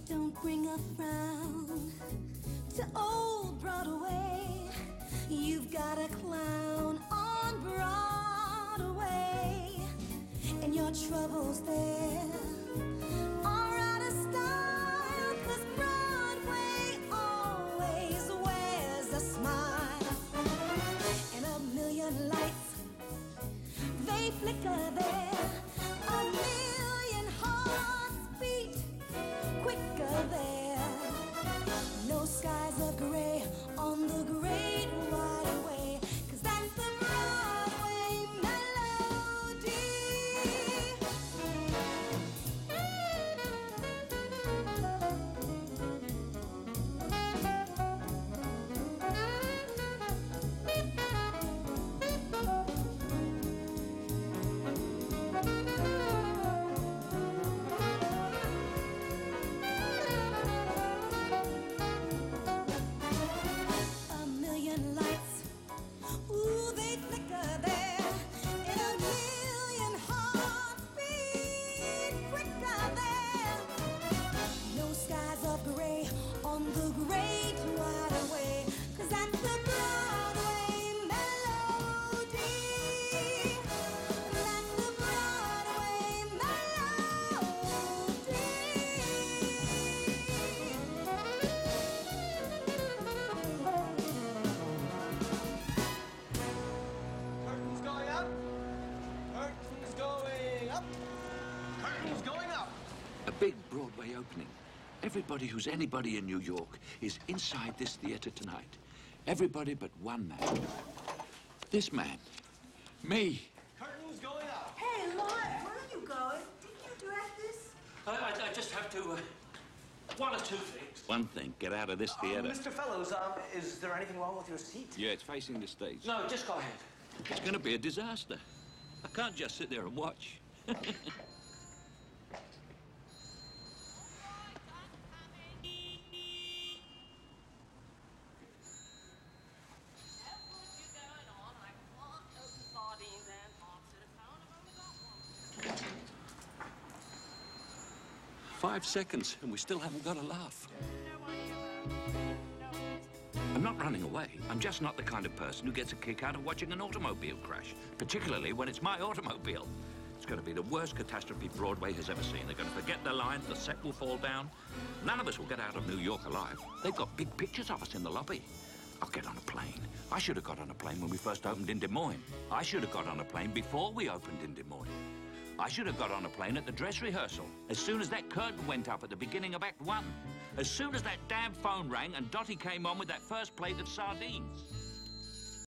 Don't bring a frown to old Broadway. You've got a clown on Broadway, and your troubles there are out of style, 'cause Broadway always wears a smile. And a million lights, they flicker there, a million hearts beat quicker there. No skies of gray on the great wide way, 'cause that's the Broadway melody. A million lights, ooh, they flicker there, and a million hearts beat quicker there. No skies of gray on the great wide way, 'cause that's the Broadway melody. That's the Broadway melody. Curtains going up. Curtains going up. Curtains going up. A big Broadway opening. Everybody who's anybody in New York is inside this theater tonight. Everybody but one man. This man. Me. Curtains going up. Hey, Lord, where are you going? Didn't you direct this? I just have to, one or two things. One thing, get out of this theater. Mr. Fellows, is there anything wrong with your seat? Yeah, it's facing the stage. No, just go ahead. It's going to be a disaster. I can't just sit there and watch. 5 seconds, and we still haven't got a laugh. I'm not running away. I'm just not the kind of person who gets a kick out of watching an automobile crash, particularly when it's my automobile. It's going to be the worst catastrophe Broadway has ever seen. They're going to forget their lines, the set will fall down. None of us will get out of New York alive. They've got big pictures of us in the lobby. I'll get on a plane. I should have got on a plane when we first opened in Des Moines. I should have got on a plane before we opened in Des Moines. I should have got on a plane at the dress rehearsal, as soon as that curtain went up at the beginning of Act 1. As soon as that damn phone rang and Dottie came on with that first plate of sardines.